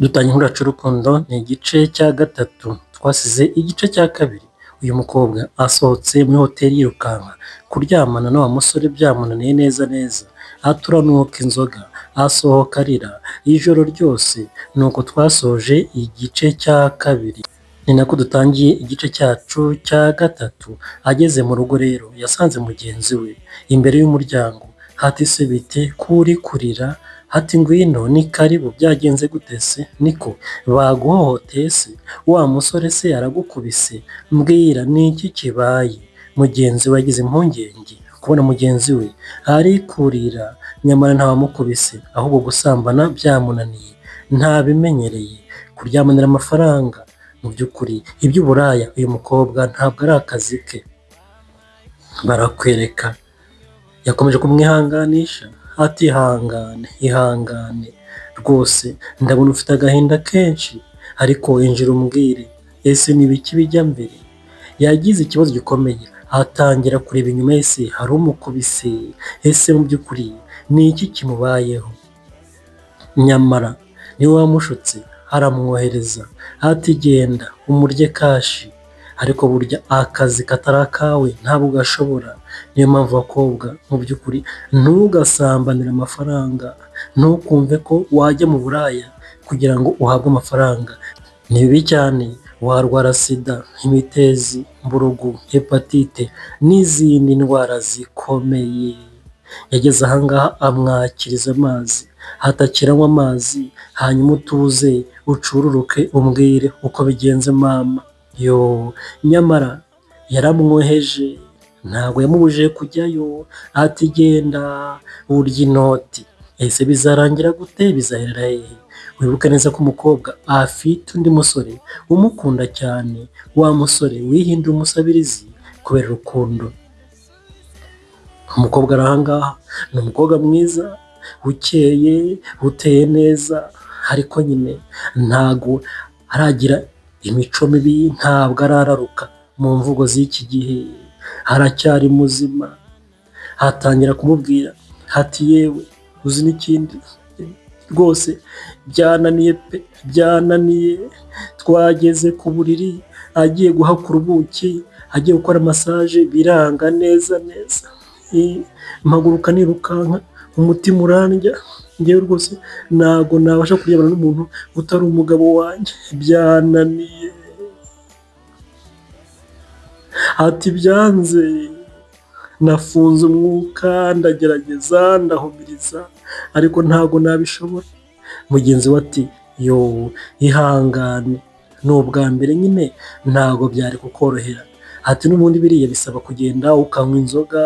Dutangiye inkuru yacu y'urukundo ni igice cya gatatu, twasize igice cya kabiri uyu mukobwa asohotse muri hoteli yirukanka kuryamana na wa musore byamunaniye neza neza, aturanuka inzoga asohoka arira ijoro ryose. Nuko twasoje igice cya kabiri, ni nako dutangiye igice cyacu cya gatatu. Ageze mu rugo rero yasanze mugenzi we imbere y'umuryango. Hati se bite kuri kurira? Hati ngwino ni karibu, byagenze gute se? Niko baguhohoteye se? Wa musore se aragukubise? Mbwira ni iki kibaye? Mugenzi we yagize impungenge kubona mugenzi we ari kurira, nyamara ntawamukubise, ahubwo gusambana byamunaniye, ntabimenyereye, kuryamanira amafaranga. Mu by'ukuri iby'uburaya uyu mukobwa ntabwo ari akazi ke. Barakwereka yakomeje kumwihanganisha ati ihangane ihangane rwose, ndabona ufite agahinda kenshi, ariko injira umbwire ese ni ibiki bijya mbere? Yagize ikibazo gikomeye, atangira kureba inyuma ye, se hari umukubise? Ese mu by'ukuri ni iki kimubayeho? Nyamara niwe wamushutse aramwohereza ati genda umurye kashi, ariko burya akazi katari akawe ntabwo ugashobora. Niyo mpamvu bakobwa mu by'ukuri ntugasambanire amafaranga, ntukumve ko wajya mu buraya kugira ngo uhabwe amafaranga. Ni bibi cyane, warwara sida, imitezi, mburugu, hepatite n'izindi ndwara zikomeye. Yageze ahangaha amwakiriza amazi, hatakiranywa amazi, hanyuma utuze ucururuke umbwire uko bigenze mama. Nyamara yaramwoheje, ntabwo yamubujije kujyayo, ati genda urya inoti. Ese bizarangira gute? Bizaherera hehe? Wibuke neza ko umukobwa afite undi musore umukunda cyane, wa musore wihindura umusabirizi kubera urukundo. Umukobwa ari ahangaha ni umukobwa mwiza, ukeye, uteye neza, ariko nyine ntabwo aragira imico mibi, ntabwo arararuka mu mvugo z'iki gihe, aracyari muzima. Hatangira kumubwira hati yewe uzi n'ikindi rwose, byananiye pe, byananiye. Twageze ku buriri, agiye guhakura ubuki, agiye gukora masaje, biranga neza neza. Mpaguruka nirukanka, umutima urandya, ngewe rwose ntabwo nabasha kuryamana n'umuntu utari umugabo wanjye, byananiye. Ati byanze, nafunze umwuka, ndagerageza, ndahumiriza, ariko ntabwo nabishobora. Mugenzi we ati ihangane, ni ubwa mbere nyine, ntabwo byari kukorohera. Ati n'ubundi biriya bisaba kugenda ukanywa inzoga,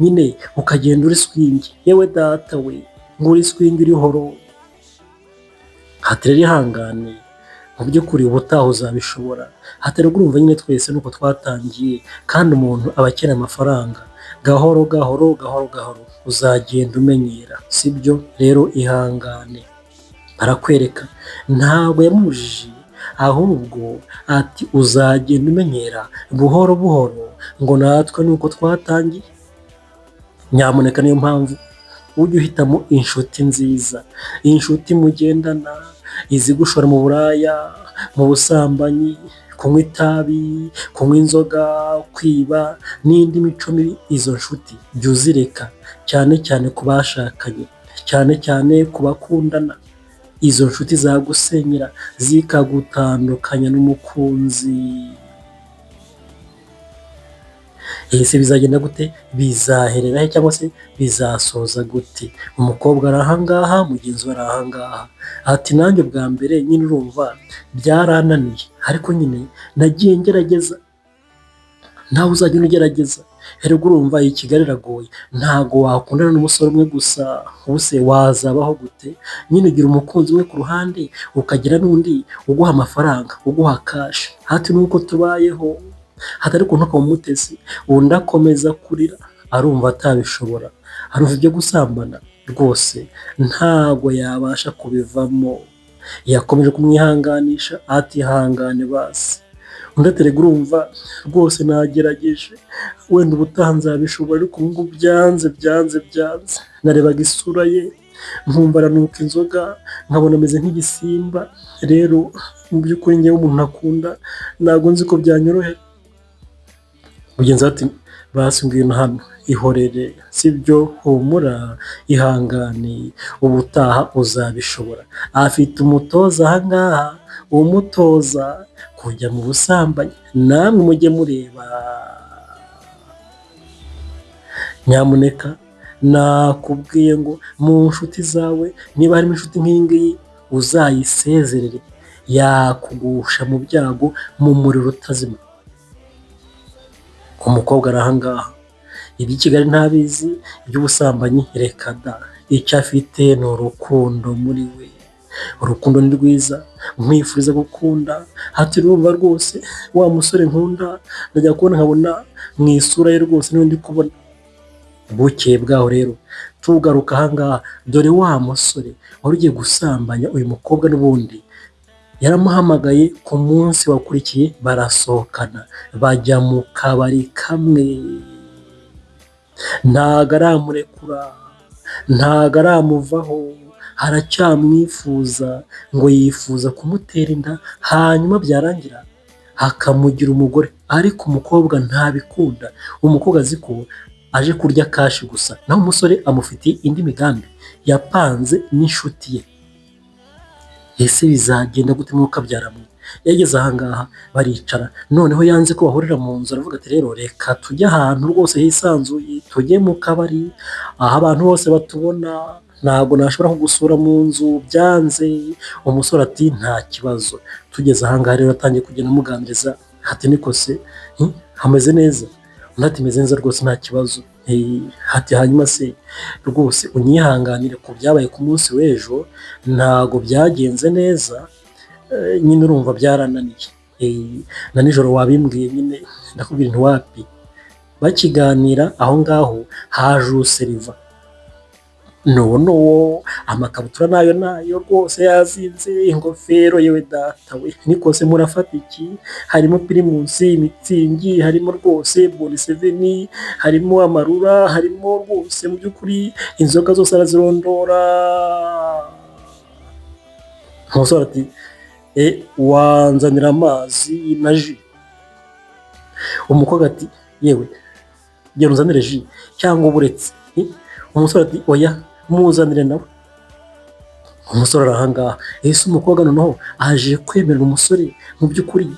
nyine ukagenda uri swingi. Yewe data we, ngo uri swingi uri horo. Ati rero ihangane, mu by'ukuri ubutaha uzabishobora. Ati rero urumva nyine twese nuko twatangiye, kandi umuntu aba akeneye amafaranga. Gahoro gahoro gahoro gahoro uzagenda umenyera, sibyo? Rero ihangane. Barakwereka ntabwo yamubujije, ahubwo ati uzagenda umenyera buhoro buhoro, ngo natwe nuko twatangiye. Nyamuneka niyo mpamvu ujye uhitamo inshuti nziza, inshuti mugendana, izigushora mu buraya, mu busambanyi, kunywa itabi, kunywa inzoga, kwiba n'indi mico mibi. Izo nshuti jya uzireka, cyane cyane ku bashakanye, cyane cyane ku bakundana. Izo nshuti zagusenyera, zikagutandukanya n'umukunzi. Ese bizagenda gute? Bizaherera he, cyangwa se bizasoza gute? Umukobwa ari ahangaha, mugenzi we ari ahangaha. Ati nanjye bwa mbere nyine urumva byarananiye, ariko nyine nagiye ngerageza. Nawe uzajya ugerageza. Erega urumva iyi Kigali iragoye, ntabwo wakundana n'umusore umwe gusa, ubuse wazabaho gute? Nyine ugira umukunzi umwe ku ruhande, ukagira n'undi uguha amafaranga, uguha kashi. Hati nuko tubayeho. Hati ariko ntukamumutese, undi akomeza kurira, arumva atabishobora, arumva ibyo gusambana rwose ntabwo yabasha kubivamo. Yakomeje kumwihanganisha ati ihangane basi. Undi ati rega urumva rwose nagerageje, wenda ubutaha nzabishobora, ariko ubu ngubu byanze byanze byanze. Narebaga isura ye nkumva aranuka inzoga nkabona ameze nk'igisimba. Rero mu by'ukuri njyewe umuntu akunda ntabwo nzi ko byanyorohera. Mugenzi ati basi ngwino hano ihorere sibyo, humura, ihangane, ubutaha uzabishobora. Afite umutoza ahangaha umutoza kujya mu busambanyi, namwe mujye mureba. Nyamuneka nakubwiye ngo mu nshuti zawe niba harimo inshuti nk'iyi ngiyi uzayisezerere, yakugusha mu byago mu muriro utazima. Umukobwa ari ahangaha iby'i Kigali ntabizi, iby'ubusambanyi reka da, icyo afite ni urukundo muri we. Urukundo ni rwiza, nkwifuriza gukunda. Hati urumva rwose wa musore nkunda najya kubona nkabona mu isura ye rwose niwe ndi kubona. Bukeye bwaho rero tugaruka ahangaha, dore wa musore wari ugiye gusambanya uyu mukobwa n'ubundi yaramuhamagaye ku munsi wakurikiye, barasohokana bajya mu kabari kamwe. Ntago aramurekura, ntago aramuvaho, haracyamwifuza, ngo yifuza kumutera inda hanyuma byarangira hakamugira umugore. Ariko umukobwa ntabikunda, umukobwa azi ko aje kurya kashi gusa, naho umusore amufitiye indi migambi yapanze n'inshuti ye. Ese bizagenda gute mwuka byaramwe? Yageze ahangaha baricara, noneho yanze ko bahurira mu nzu, aravuga ati rero reka tujye ahantu rwose hisanzuye, tujye mu kabari aho abantu bose batubona, ntabwo nashobora kugusura mu nzu byanze. Umusore ati nta kibazo. Tugeze ahangaha rero atangiye kugenda amuganiriza, ati niko se hameze neza? Undi ati meze neza rwose nta kibazo. Hati hanyuma se rwose unyihanganire ku byabaye ku munsi w'ejo, ntago byagenze neza, nyine urumva byarananiye. Na nijoro wabimbwiye nyine ndakubwira ntiwapi. Bakiganira aho ngaho haje useriva, no amakabutura nayo rwose yazinze, ingofero yewe data we, niko se murafata iki? Harimo pirimusi, mitsingi, harimo rwose boniseveni, harimo amarura, harimo rwose mu by'ukuri inzoga zose arazirondora. Umusore ati wanzanira amazi na ji? Umukobwa ati yewe genda uzanire ji cyangwa uburetse. Umusore ati oya muzanire nawe. Umusore arahangaha, ese umukobwa noneho aje kwemerera umusore mu by'ukuri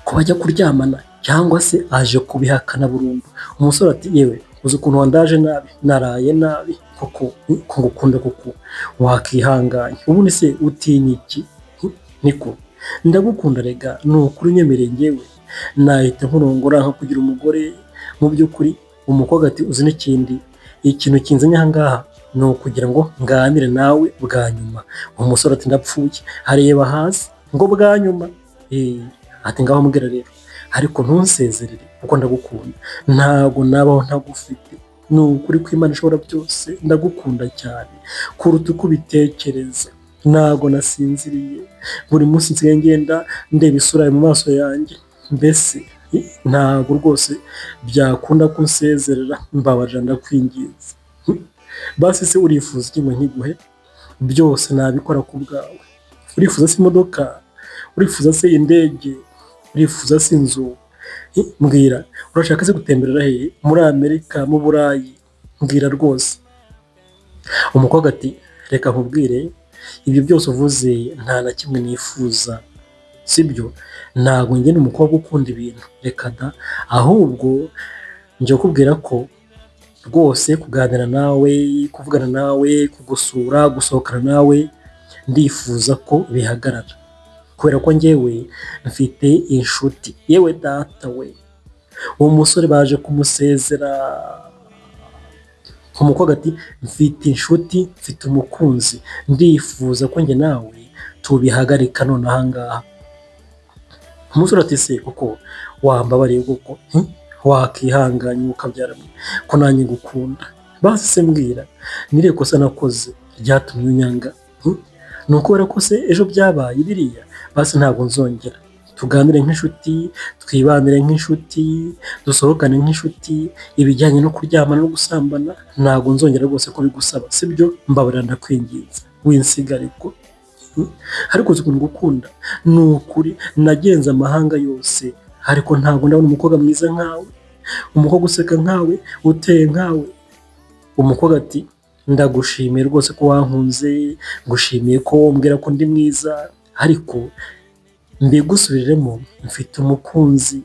ko bajya kuryamana cyangwa se aje kubihakana burundu? Umusore ati yewe uzi ukuntu wandaje nabi, naraye nabi koko, ko ngukunda koko, wakihanganye. Ubundi se utinya iki? Niko ndagukunda rega, ni ukuri unyemereye njyewe nahita nkurongora nka kugira umugore mu by'ukuri. Umukobwa ati uzi n'ikindi, ikintu kinzanye ahangaha ni ukugira ngo nganire nawe bwa nyuma. Umusore ati ndapfuye, areba hasi ngo bwa nyuma. Ati ngaho mbwira rero, ariko ntunsezerere kuko ndagukunda, ntago nabaho ntagufite. Ni ukuri ko Imana ishobora byose, ndagukunda cyane kuruta uko ubitekereza. Ntago nasinziriye, buri munsi nsigaye ngenda ndeba isura mu maso yanjye. Mbese ntago rwose byakunda kunsezerera, mbabarira ndakwinginze. Basi se urifuza iki ngo nkiguhe? Byose nabikora ku bwawe. Urifuza se imodoka? Urifuza se indege? Urifuza se inzu? Mbwira, urashaka se gutemberera hehe? Muri Amerika, mu Burayi? Mbwira rwose. Umukobwa ati reka nkubwire, ibyo byose uvuze nta na kimwe nifuza, sibyo? Ntabwo njye ni umukobwa ukunda ibintu, reka da, ahubwo njye kukubwira ko rwose kuganira nawe, kuvugana nawe, kugusura, gusohokana nawe, ndifuza ko bihagarara, kubera ko njyewe mfite inshuti. Yewe data we, uwo musore baje kumusezera. Umukobwa ati mfite inshuti, mfite umukunzi, ndifuza ko njye nawe tubihagarika none ahangaha. Umusore ati se kuko wambabariye kuko wakihanganye ukabyaramo ko nanjye ngukunda? Basi se mbwira, niriye kosa nakoze ryatumye unyanga? Ni ukubera ko se ejo byabaye biriya? Basi ntabwo nzongera, tuganire nk'inshuti, twibanire nk'inshuti, dusohokane nk'inshuti, ibijyanye no kuryamana no gusambana ntabwo nzongera rwose kubigusaba, sibyo? Mbabarira ndakwinginze winsiga ariko. Ariko uzi ukuntu ngukunda, ni ukuri nagenze amahanga yose ariko ntabwo ndabona umukobwa mwiza nkawe, umukobwa useka nkawe, uteye nkawe. Umukobwa ati ndagushimiye rwose ko wankunze, ngushimiye ko umbwira ko ndi mwiza, ariko mbigusubiriremo mfite umukunzi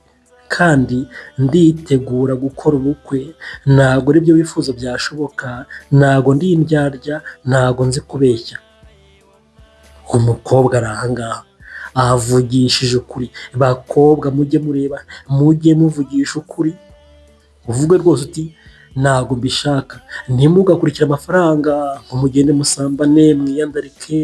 kandi nditegura gukora ubukwe, ntabwo aribyo wifuza byashoboka, ntabwo ndi indyarya, ntabwo nzi kubeshya. Umukobwa ari ahangaha avugishije ukuri. Bakobwa mujye mureba, mujye muvugisha ukuri, uvuge rwose uti ntabwo mbishaka. Ntimugakurikire amafaranga ngo mugende musambane mwiyandarike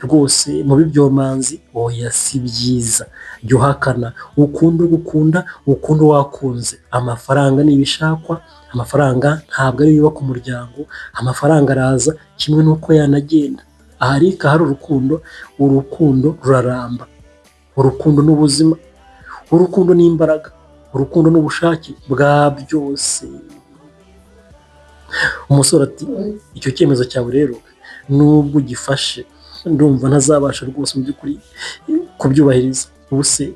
rwose mubi byomanzi, oya si byiza. Jya uhakana, ukunda ugukunda, ukunda uwakunze. Amafaranga ni ibishakwa, amafaranga ntabwo ari yubaka umuryango, amafaranga araza kimwe n'uko yanagenda. Aharika hari urukundo, urukundo ruraramba, urukundo n'ubuzima, urukundo n'imbaraga, urukundo n'ubushake bwa byose. Umusore ati icyo cyemezo cyawe rero nubwo ugifashe ndumva ntazabasha rwose mu by'ukuri kubyubahiriza. ubuse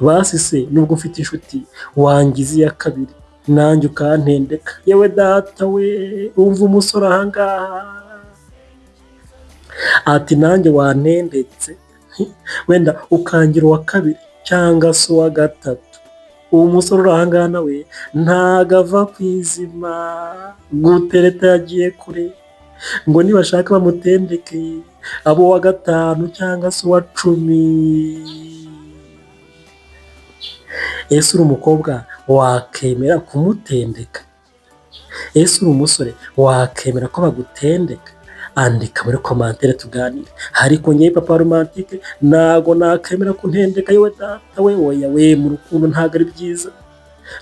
basi se nubwo mfite inshuti wangize iya kabiri nanjye ukantendeka, yewe data we, umva umusore ahangaha ati nanjye wantendetse wenda ukangira uwa kabiri cyangwa se uwa gatatu. Uwo musore uri ahangaha nawe ntago ava ku izima, gutereta yagiye kure ngo nibashaka bamutendeke abo wa gatanu cyangwa se uwa 10. Ese uri umukobwa wakemera kumutendeka? Ese uri umusore wakemera ko bagutendeka? Andika muri komantere tuganire. Ariko njye papa romantike ntago nakemera kuntendeka, yewe data we, oya we, mu rukundo ntago ari byiza.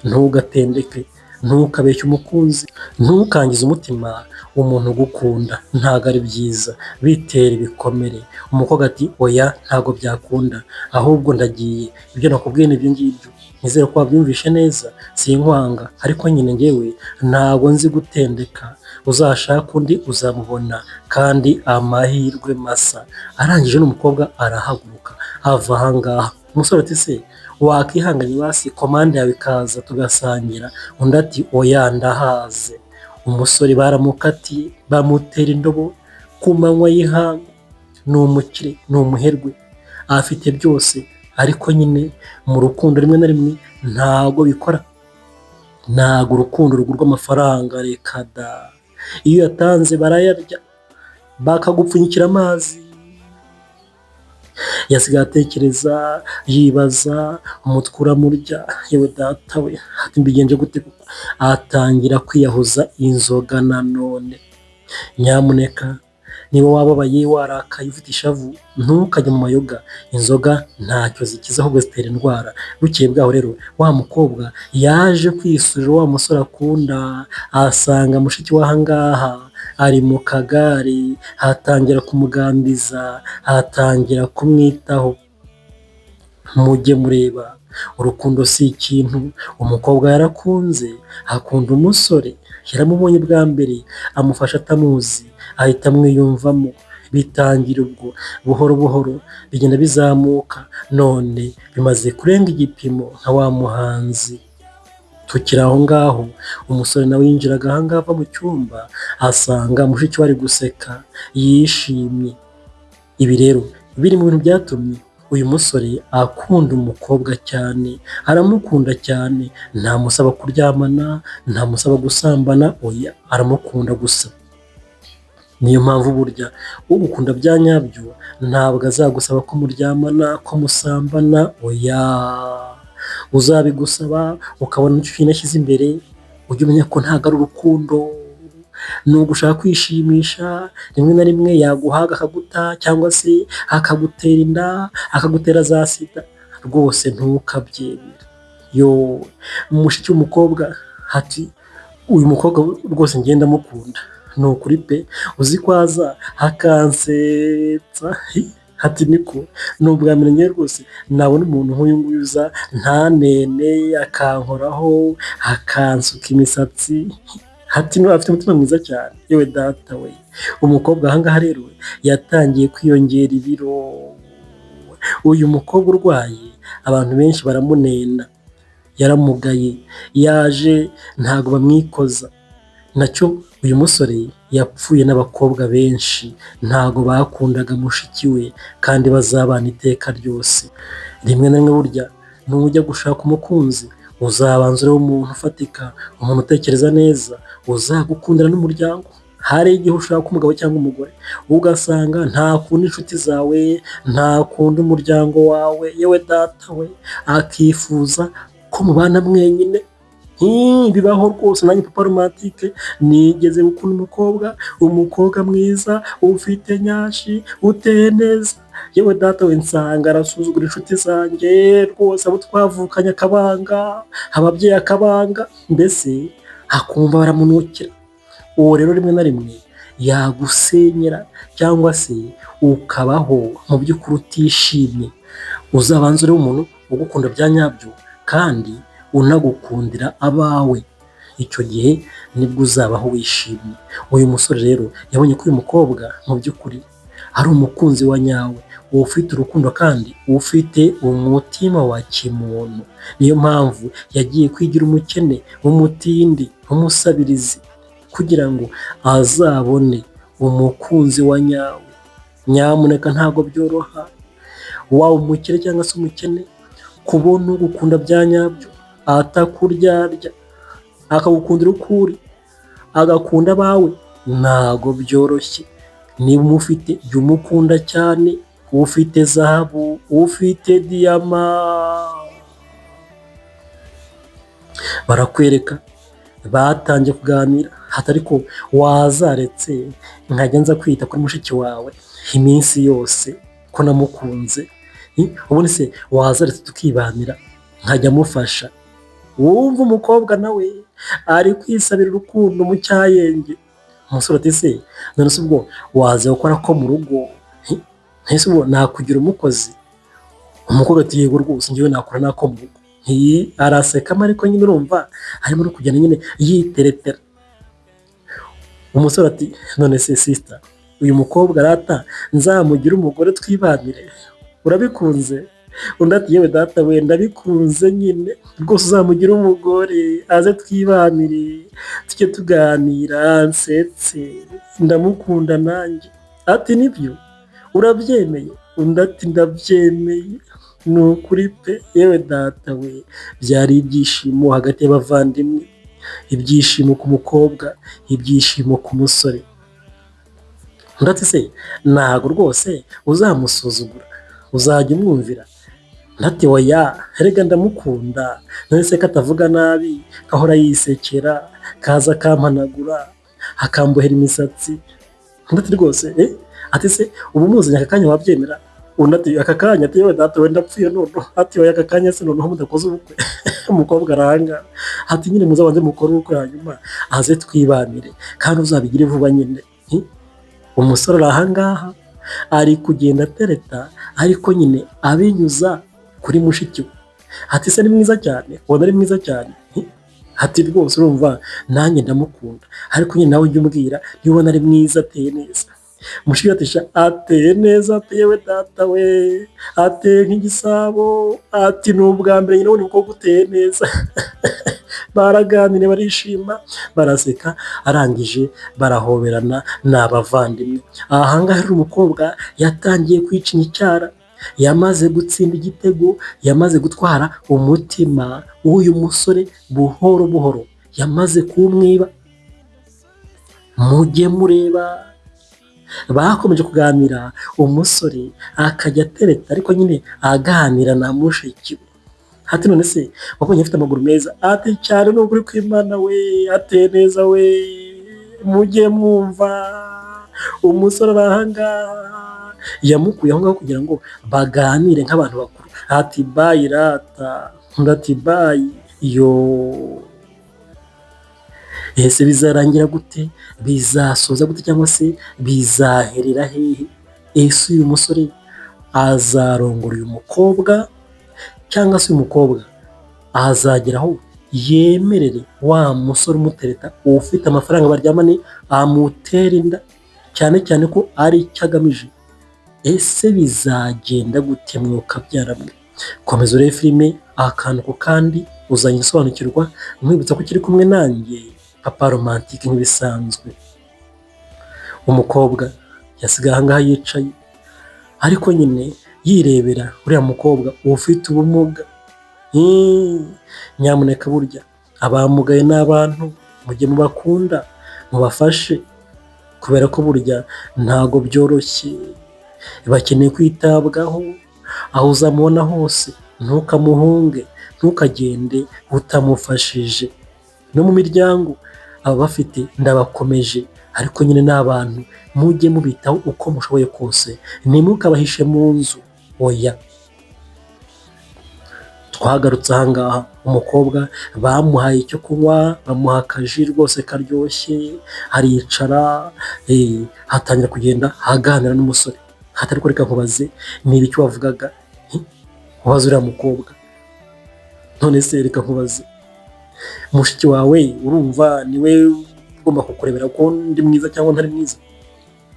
Ntugatendeke, ntukabeshye umukunzi, ntukangize umutima umuntu ugukunda, ntago ari byiza, bitera ibikomere. Umukobwa ati oya ntago byakunda, ahubwo ndagiye, ibyo nakubwiye ni ibyo ngibyo. Nizere ko wabyumvishe neza, sinkwanga, ariko nyine njyewe ntago nzi gutendeka. Uzashaka undi uzamubona kandi amahirwe masa. Arangije n'umukobwa arahaguruka ava ahangaha. Umusore ati se wakihanganye basi komande yawe ikaza tugasangira? Undi ati oya ndahaze. Umusore baramukatiye bamutera indobo ku manywa y'ihangu. Ni umukire, ni umuherwe, afite byose, ariko nyine mu rukundo rimwe na rimwe ntago bikora. Ntago urukundo rugurwa amafaranga, reka da. Iyo yatanze barayarya bakagupfunyikira amazi. Yasigaye atekereza, yibaza, umutwe uramurya, yewe data we, ati mbigenje gute kuko atangira kwiyahuza inzoga nanone. Nyamuneka niba wababaye warakaye ufite ishavu ntukajye mu mayoga, inzoga ntacyo zikiza ahubwo zitera indwara. Bukeye bwaho rero wa mukobwa yaje kwisurira wa musore akunda, asanga mushiki w'ahangaha ari mu kagare, atangira kumugambiza, atangira kumwitaho. Mujye mureba, urukundo si ikintu. Umukobwa yarakunze, akunda umusore, yaramubonye bwa mbere, amufasha atamuzi, ahita amwiyumvamo. Bitangira ubwo buhoro buhoro bigenda bizamuka, none bimaze kurenga igipimo nka wa muhanzi. Tukiri aho ngaho, umusore nawe yinjiraga ahangaha ava mu cyumba, asanga mushiki we ari guseka yishimye. Ibi rero biri mu bintu byatumye uyu musore akunda umukobwa cyane, aramukunda cyane. Ntamusaba kuryamana, ntamusaba gusambana, oya, aramukunda gusa. Niyo mpamvu burya ugukunda bya nyabyo ntabwo azagusaba ko muryamana, ko musambana, oya. Uzabigusaba ukabona icyo kintu ashyize imbere, ujye umenya ko ntabwo ari urukundo, ni ugushaka kwishimisha. Rimwe na rimwe yaguhaga akaguta, cyangwa se akagutera inda, akagutera za sida. Rwose ntukabyemere. Yo, mushiki w'umukobwa ati uyu mukobwa rwose ngenda mukunda, ni ukuri pe, uzi ko aza akansetsa Ati niko ni ubwa mbere njyewe rwose nabona umuntu nk'uyu nguyu uza ntanene akankoraho akansuka imisatsi, ati afite umutima mwiza cyane, yewe data we. Umukobwa aha ngaha rero yatangiye kwiyongera ibiro. Uyu mukobwa urwaye abantu benshi baramunena, yaramugaye, yaje ntago bamwikoza. Nacyo uyu musore yapfuye n'abakobwa benshi ntago bakundaga mushiki we kandi bazabana iteka ryose. Rimwe na rimwe burya nujya gushaka umukunzi uzabanza urebe umuntu ufatika, umuntu utekereza neza, uzagukundira n'umuryango. Hari igihe ushaka umugabo cyangwa umugore ugasanga ntakunda inshuti zawe, ntakunda umuryango wawe, yewe data we, akifuza ko mubana mwenyine. Bibaho rwose. Nanjye papa romantike nigeze gukunda umukobwa mwiza ufite nyashi uteye neza, yewe data we, nsanga arasuzugura inshuti zanjye rwose, abo twavukanye akabanga, ababyeyi akabanga, mbese akumva baramunukira. Uwo rero rimwe na rimwe yagusenyera cyangwa se ukabaho mu by'ukuri utishimye. Uzabanza urebe umuntu ugukunda bya nyabyo kandi unagukundira abawe, icyo gihe nibwo uzabaho wishimye. Uyu musore rero yabonye ko uyu mukobwa mu by'ukuri ari umukunzi wa nyawe, ufite urukundo kandi ufite umutima wa kimuntu. Niyo mpamvu yagiye kwigira umukene, umutindi, umusabirizi, kugira ngo azabone umukunzi wa nyawe. Nyamuneka ntabwo byoroha, waba umukire cyangwa se umukene, kubona ugukunda bya nyabyo, atakuryarya, akagukundira uko uri, agakunda abawe, ntago byoroshye. Niba umufite jya umukunda cyane, ufite zahabu, ufite diyama. Barakwereka, batangiye kuganira, ariko wazaretse nkajya nza kwita kuri mushiki wawe iminsi yose ko namukunze, ubundi se wazaretse tukibanira nkajya amufasha. Wumva umukobwa nawe ari kwisabira urukundo mu cyayenge. Umusore ati se none se ubwo waza gukora ko mu rugo, ese ubwo nakugira umukozi? Umukobwa ati yego rwose njyewe nakora nako mu rugo. Arasekamo, ariko nyine urumva harimo no kugenda nyine yiteretera. Umusore ati none se sister, uyu mukobwa arata nzamugira umugore twibanire, urabikunze? Undi ati yewe data we, ndabikunze nyine rwose, uzamugira umugore aze twibanire, tujye tuganira, nsetse, ndamukunda nanjye. Ati nibyo urabyemeye? Undi ati ndabyemeye, ni ukuri pe. Yewe data we, byari ibyishimo hagati y'abavandimwe, ibyishimo ku mukobwa, ibyishimo ku musore. Undi ati se ntabwo rwose uzamusuzugura, uzajya umwumvira? Ati oya, erega ndamukunda, none se ko atavuga nabi, kahora yisekera, kaza akampanagura, akambohera imisatsi. Undi ati rwose ati se ubu muzanye aka kanya wabyemera? Undi ati aka kanya? Ati yewe data we, ndapfuye noneho. Ati oya, aka kanya se noneho mudakoze ubukwe? Umukobwa aranga ati nyine muzabanze mukore ubukwe hanyuma aze twibanire, kandi uzabigire vuba nyine. Umusore ari aha ngaha ari kugenda atereta, ariko nyine abinyuza kuri mushiki we. Ati se ni mwiza cyane? Ubona ari mwiza cyane? Ati rwose urumva nanjye ndamukunda, ariko nyine nawe ujya umbwira niba ubona ari mwiza, ateye neza. Mushiki we ati sha ateye neza, ati yewe data we, ateye nk'igisabo. Ati ni ubwa mbere nyine ubona umukobwa uteye neza. Baraganira, barishima, baraseka, arangije barahoberana, ni abavandimwe. Aha ngaha rero umukobwa yatangiye kwicinya icyara, yamaze gutsinda igitego, yamaze gutwara umutima w'uyu musore buhoro buhoro, yamaze kumwiba. Mujye mureba, bakomeje kuganira, umusore akajya atereta, ariko nyine aganira na mushiki we. Ati none se wabonye afite amaguru meza? Ati cyane, ni ukuri kw'Imana we, ateye neza we. Mujye mwumva, umusore ari aha ngaha yamukuye aho ngaho kugira ngo baganire nk'abantu bakuru. Ati bayi rata, undi ati bayi yo. Ese bizarangira gute? Bizasoza gute cyangwa se bizaherera hehe? Ese uyu musore azarongora uyu mukobwa cyangwa se uyu mukobwa azageraho yemerere wa musore umutereta ufite amafaranga baryamane amutera inda, cyane cyane ko ari icyo agamije. Ese bizagenda gute mwuka byaramwe? Komeza urebe filime akantu ku kandi uzanyisobanukirwa, nkwibutsa ko ukiri kumwe nanjye Papa Romantike nk'ibisanzwe. Umukobwa yasigaye aha ngaha yicaye ariko nyine yirebera uriya mukobwa ufite ubumuga. Nyamuneka burya abamugaye n'abantu mujye mubakunda mubafashe, kubera ko burya ntago byoroshye, bakeneye kwitabwaho. Aho uzamubona hose ntukamuhunge, ntukagende utamufashije. No mu miryango aba bafite ndabakomeje, ariko nyine n'abantu mujye mubitaho uko mushoboye kose, ntimukabahishe mu nzu. Oya, twagarutse aha ngaha umukobwa bamuhaye icyo kunywa, bamuha akaji rwose karyoshye, aricara hatangira kugenda aganira n'umusore. Hatari ko reka nkubaze niba icyo wavugaga ubaza uriya mukobwa. None se reka nkubaze, mushiki wawe urumva niwe ugomba kukurebera ko ndi mwiza cyangwa ntari mwiza?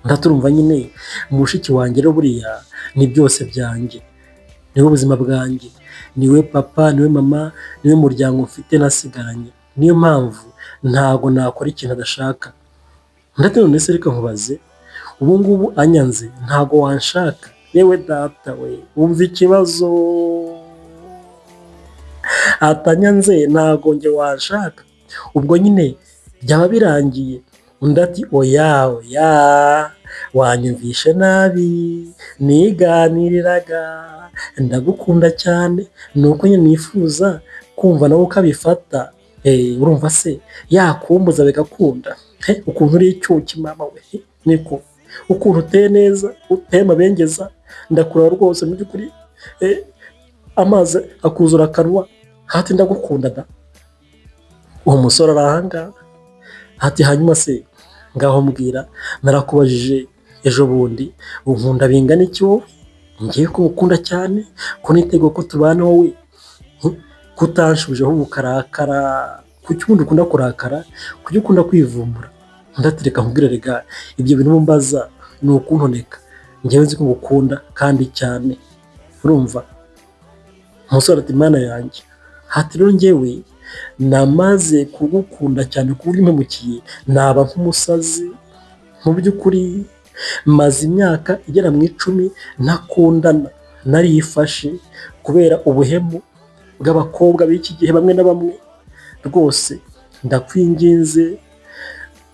Ndaturumva nyine mushiki wanjye rero buriya ni byose byanjye, niwe ubuzima bwanjye, niwe papa, niwe mama, niwe muryango mfite nasigaranye. Niyo mpamvu ntago nakora ikintu adashaka. None se reka nkubaze, ubu ngubu anyanze ntago wanshaka? Yewe data we, wumva ikibazo. Atanyanze ntago njye wanshaka, ubwo nyine byaba birangiye. Undi ati oya oya, wanyumvishe nabi, niganiriraga, ndagukunda cyane, nuko nyine nifuza kumva nawe ukabifata. Urumva se yakumbuza bigakunda? Ukuntu uri icyuki mama we, niko ukuntu uteye neza, uteye amabengeza, ndakureba rwose mu by'ukuri, amazi akuzura akanwa. Hati ndagukunda da. Uwo musore ari aha ngaha ati hanyuma se ngaho mbwira, narakubajije ejo bundi unkunda bingana iki wowe? Ngiye ko ukunda cyane, ko nitego ko tubana wowe kutanshubije ahubwo ukarakara. Kuki ubundi ukunda kurakara? Kuki ukunda kwivumbura? Ndatereka nkubwire rega, ibyo bintu mumbaza ni ukuntoneka. Njyewe nzi ko ngukunda kandi cyane. Urumva? Umusore ati mana yanjye, hati rero njyewe namaze kugukunda cyane ku buryo impemukiye naba nk'umusazi. Mu by'ukuri maze imyaka igera mu 10 ntakundana, narifashe kubera ubuhemu bw'abakobwa b'iki gihe bamwe na bamwe. Rwose ndakwinginze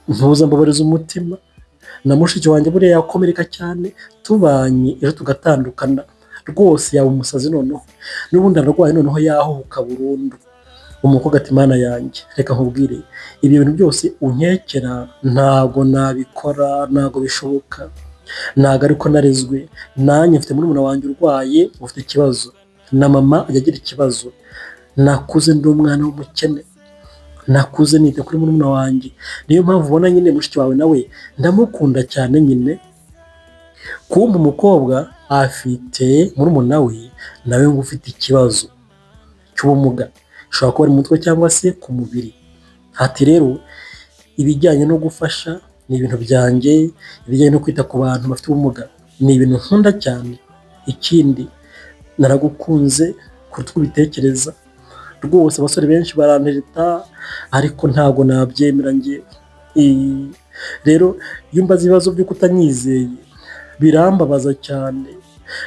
ntuza mbabariza umutima, na mushiki wanjye buriya yakomereka cyane tubanye ejo tugatandukana. Rwose yaba umusazi noneho, n'ubundi ararwaye noneho yahuka burundu. Umukobwa ati mana yanjye, reka nkubwire, ibi bintu byose unkekera ntago nabikora, ntago bishoboka. Ntago ariko narezwe, nanjye mfite murumuna wanjye urwaye ufite ikibazo, na mama ajya agira ikibazo. Nakuze ndi umwana w'umukene, nakuze nite kuri murumuna wanjye. Niyo mpamvu ubona nyine mushiki wawe nawe ndamukunda cyane nyine. Kumba umukobwa afite murumuna we nawe ngo ufite ikibazo cy'ubumuga, ushobora kuba ari mu mutwe cyangwa se ku mubiri. Hati rero ibijyanye no gufasha ni ibintu byanjye, ibijyanye no kwita ku bantu bafite ubumuga ni ibintu nkunda cyane. Ikindi naragukunze kuruta uko ubitekereza. Rwose abasore benshi barantereta ariko ntago nabyemera njye. Rero iyo mbaza ibibazo byo kutanyizeye birambabaza cyane,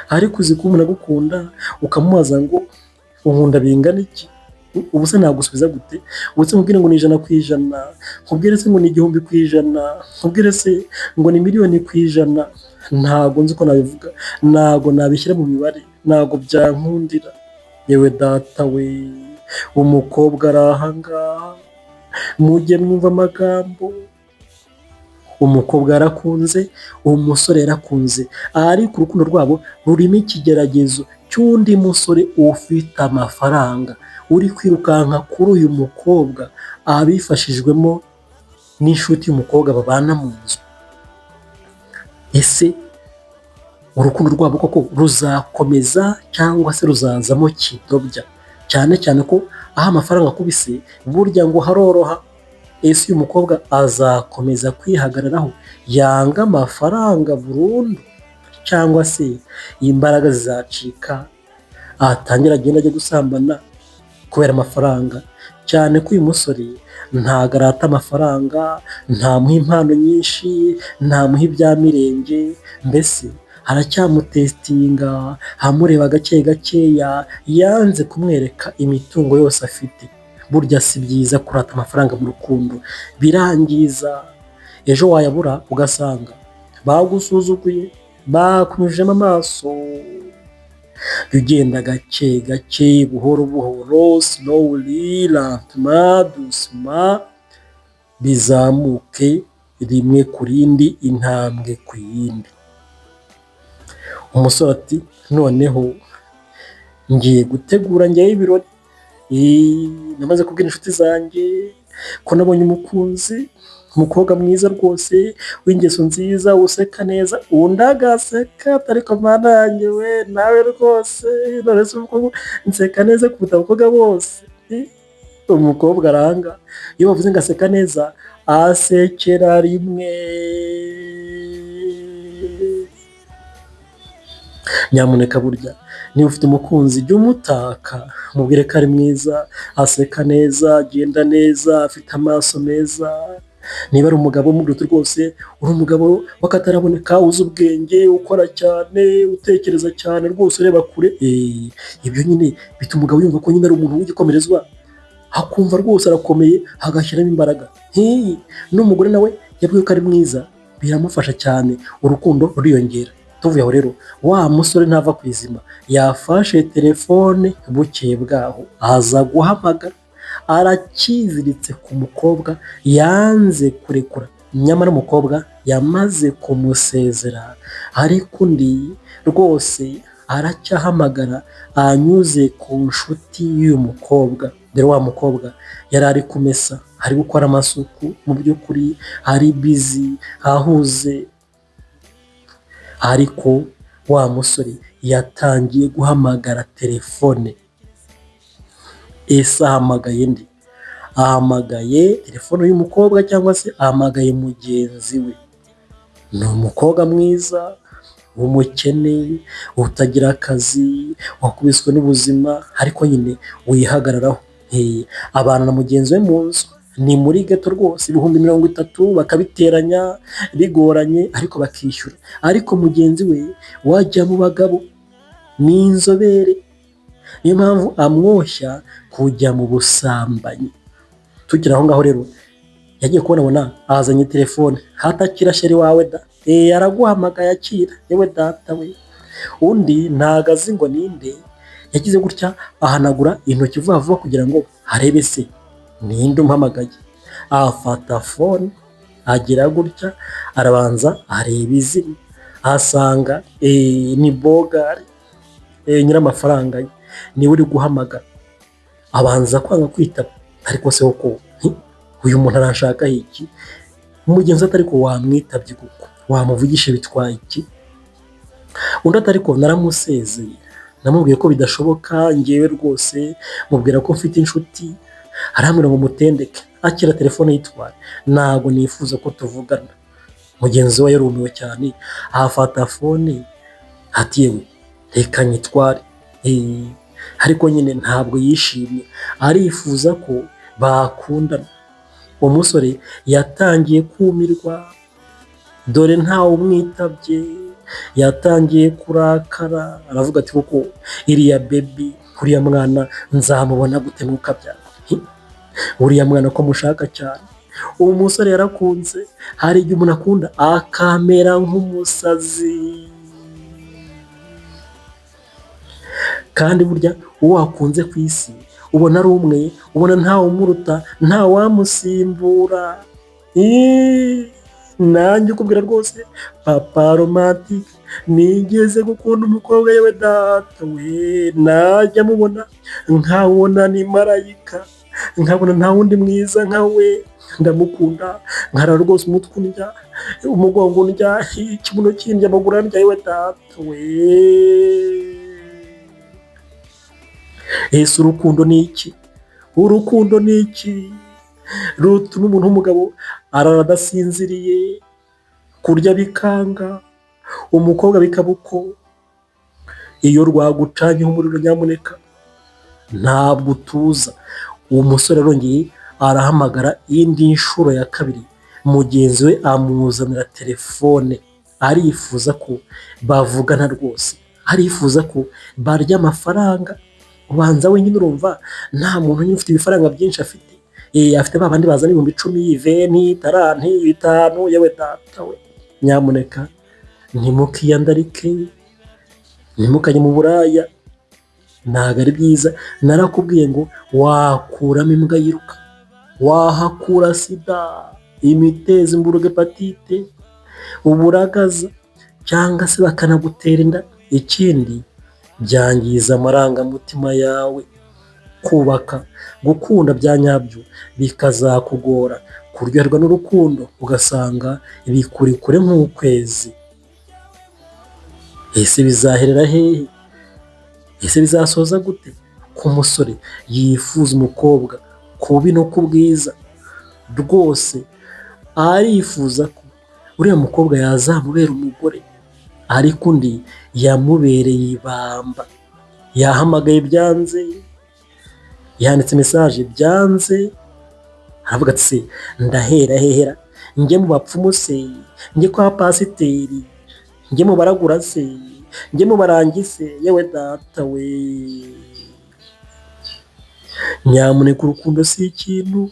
ariko uzi ko umuntu agukunda ukamubaza ngo unkunda bingana iki? Ubu se nagusubiza gute? Ubu se nkubwire ngo ni 100%, nkubwire se ngo ni 1000%, nkubwire se ngo ni 1,000,000%? Ntago nzi ko nabivuga, ntago nabishyira mu mibare, ntago byankundira. Yewe data we, umukobwa ari aha ngaha, mujye mwumva amagambo. Umukobwa yarakunze, umusore yarakunze, ariko urukundo rwabo rurimo ikigeragezo cy'undi musore ufite amafaranga uri kwirukanka kuri uyu mukobwa abifashijwemo n'inshuti y'umukobwa babana mu nzu. Ese urukundo rwabo koko ruzakomeza cyangwa se ruzazamo kidobya, cyane cyane ko aho amafaranga akubise burya ngo haroroha. Ese uyu mukobwa azakomeza kwihagararaho yanga amafaranga burundu, cyangwa se imbaraga zizacika atangira agenda ajya gusambana kubera amafaranga? Cyane ko uyu musore ntago arata amafaranga, ntamuha impano nyinshi, ntamuha ibya mirenge, mbese aracyamutesitinga, amureba gake gakeya, yanze kumwereka imitungo yose afite. Burya si byiza kurata amafaranga mu rukundo, birangiza ejo wayabura ugasanga bagusuzuguye, bakunyujemo amaso. Jya ugenda gake gake, buhoro buhoro, slowly, lentement, doucement, bizamuke rimwe ku rindi, intambwe ku yindi. Umusore ati noneho ngiye gutegura njyewe ibirori, namaze kubwira inshuti zanjye ko nabonye umukunzi, umukobwa mwiza rwose w'ingeso nziza, useka neza, undi agaseka, ariko mana yanjye we, nawe rwose none se nseka neza kuruta abakobwa bose. Umukobwa aranga, iyo bavuze ngo aseka neza, asekera rimwe. Nyamuneka burya niba ufite umukunzi jya umutaka, mubwire ko ari mwiza, aseka neza, agenda neza, afite amaso meza. Niba ari umugabo w'umudugudu rwose, uri umugabo w'akataraboneka, uzi ubwenge, ukora cyane, utekereza cyane rwose, ureba kure, ibyo nyine bituma umugabo yumva ko nyine ari umuntu w'igikomerezwa, akumva rwose arakomeye, agashyiramo imbaraga. N'umugore nawe yabwiwe ko ari mwiza, biramufasha cyane, urukundo ruriyongera. Tuvuye aho rero, wa musore ntava ku izima, yafashe telefone, bukeye bwaho aza guhamagara, arakiziritse ku mukobwa, yanze kurekura. Nyamara umukobwa yamaze kumusezera, ariko undi rwose aracyahamagara anyuze ku nshuti y'uyu mukobwa. Dore wa mukobwa yari ari kumesa, ari gukora amasuku, mu by'ukuri ari bizi, ahuze, ariko wa musore yatangiye guhamagara telefone. Ese ahamagaye nde? Ahamagaye telefone y'umukobwa cyangwa se ahamagaye mugenzi we? Ni umukobwa mwiza w'umukene, utagira akazi, wakubiswe n'ubuzima, ariko nyine wihagararaho. Abana na mugenzi we mu nzu, ni muri geto rwose, 30,000 bakabiteranya bigoranye, ariko bakishyura. Ariko mugenzi we wajya mu bagabo, ni inzobere, niyo mpamvu amwoshya kujya mu busambanyi. Tukiri aho ngaho rero, yagiye kubona azanye telefone, hatakira sheri wawe da, araguhamagaye akira, yewe data we. Undi ntago azi ngo ninde, yagize gutya ahanagura intoki vuba vuba kugira ngo arebe se ninde umpamagaye. Afata fone, agira gutya, arabanza areba izina, asanga ni Bogari, nyir'amafaranga ye, niwe uri guhamagara. Abanza kwanga kwitaba, ariko se koko uyu muntu arashaka iki? Umugenzi atari ko wamwitabye kuko wamuvugisha bitwaye iki? Undi atari ko naramusezeye, namubwiye ko bidashoboka, ngewe rwose mubwira ko mfite inshuti, arambwira ngo mutendeke, akira telefone yitwara, ntago nifuza ko tuvugana. Mugenzi we yarumiwe cyane, afata fone, ati yewe reka nyitware. Ariko nyine ntabwo yishimye, arifuza ko bakundana. Umusore yatangiye kumirwa, dore ntawe umwitabye, yatangiye kurakara, aravuga ati kuko iriya baby, uriya mwana nzamubona gute mukabyara? Uriya mwana ko mushaka cyane. Uwo musore yarakunze, hari igihe umuntu akunda akamera nk'umusazi, kandi burya uwo wakunze ku isi ubona ari umwe, ubona ntawe umuruta, nta wamusimbura. Nanjye ukubwira rwose, papa romantic, nigeze gukunda umukobwa yewe data we, najya mubona nkabona ni marayika, nkabona nta wundi mwiza nka we, ndamukunda, nkarara rwose umutwe undya, umugongo undya, ikibuno kindya, amaguru andya, yewe data we. Ese urukundo ni iki? Urukundo ni iki rutuma umuntu w'umugabo arara adasinziriye, kurya bikanga, umukobwa bikaba uko? Iyo rwagucanyeho umuriro nyamuneka ntabwo utuza. Uwo musore arongeye arahamagara indi nshuro ya kabiri, mugenzi we amuzanira telefone, arifuza ko bavugana rwose, arifuza ko barya amafaranga. Ubanza wenyine urumva nta muntu nyine ufite ibifaranga byinshi afite, afite ba bandi bazana 10,000, 20, 30, 5, yewe data we. Nyamuneka ntimukiyandarike, ntimukajye mu buraya, ntabwo ari byiza. Narakubwiye ngo wakuramo imbwa yiruka, wahakura sida, imitezi, imburugu, hepatite, uburagaza, cyangwa se bakanagutera inda. Ikindi byangiza amarangamutima yawe. Kubaka, gukunda bya nyabyo bikazakugora, kuryoherwa n'urukundo ugasanga bikuri kure nk'ukwezi. Ese bizaherera hehe? Ese bizasoza gute? Ku musore yifuza umukobwa ku bubi no ku bwiza, rwose arifuza ko uriya mukobwa yazamubera umugore, ariko undi yamubereye ibamba. Yahamagaye byanze, yanditse mesaje byanze, aravuga ati se ndahera hehera, njye mu bapfumu se, njye kwa pasiteri, njye mu baragura se, njye mu barangi se, yewe data we. Nyamuneka urukundo si ikintu.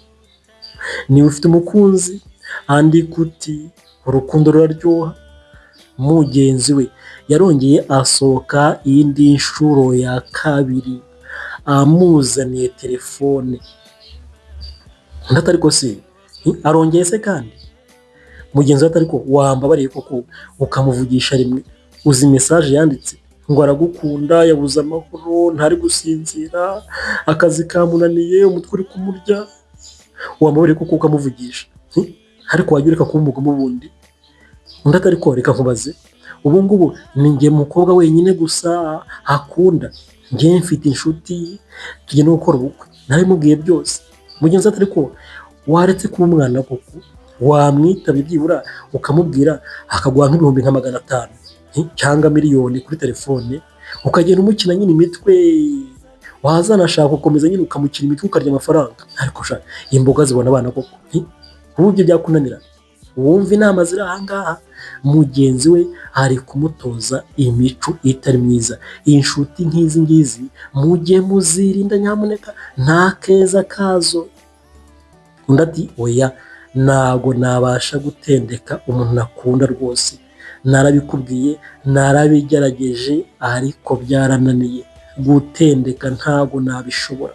Niba ufite umukunzi andika uti urukundo ruraryoha. Mugenzi we yarongeye asohoka indi nshuro ya kabiri, amuzaniye telefone. Undi atari ko se arongeye se kandi mugenzi we atari ko wambabariye koko ukamuvugisha rimwe? Uzi mesaje yanditse ngo aragukunda, yabuze amahoro, ntari gusinzira, akazi kamunaniye, umutwe uri kumurya. Wambabariye koko ukamuvugisha, ariko wajya ureka kuba umugome bundi? Undi atari ko reka nkubaze, ubu ngubu ni njye mukobwa wenyine gusa akunda, njye mfite inshuti tugiye no gukora ubukwe, nabimubwiye byose. Mugenzi atari ko waretse kuba umwana koko, wamwitaba byibura ukamubwira akaguha nk'ibihumbi nka 500 cyangwa miliyoni kuri telefone, ukagenda umukina nyine imitwe, wazanashaka gukomeza nyine ukamukina imitwe ukarya amafaranga. Ariko sha imboga zibona abana koko, ubu byo byakunanira? Wumva inama ziri ahangaha. Mugenzi we ari kumutoza imico itari myiza. Inshuti nk'izi ngizi mujye muzirinda nyamuneka, nta keza kazo. Undi ati oya, ntago nabasha gutendeka umuntu nakunda rwose, narabikubwiye, narabigerageje, ariko byarananiye, gutendeka ntago nabishobora.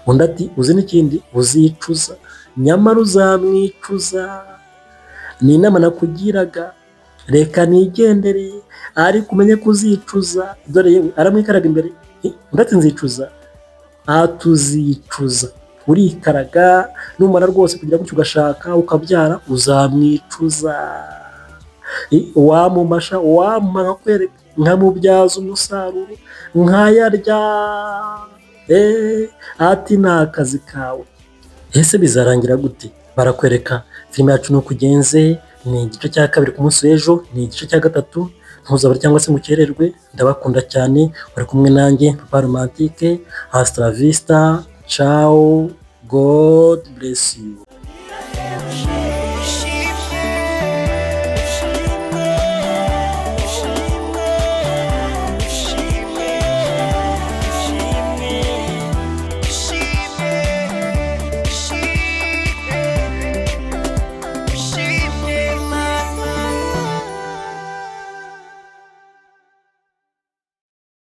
Undi ati uzi n'ikindi, uzicuza, nyamara uzamwicuza. Ni inama nakugiraga, reka nigendere, ariko umenye ko uzicuza. Dore yewe aramwikaraga imbere. Undi ati nzicuza, atuzicuza. Urikaraga, numara rwose kugira gutyo ugashaka ukabyara, uzamwicuza. Wamumasha, wamara kwereka, nkamubyaza umusaruro, nkayarya. Ati ni akazi kawe. Ese bizarangira gute? Barakwereka filime yacu nuko ugenze, ni igice cya kabiri ku munsi w'ejo, ni igice cya gatatu. Ntuzabure cyangwa se mukererwe. Ndabakunda cyane, bari kumwe nanjye Papa Romantique. Hasta la vista, ciao, God bless you.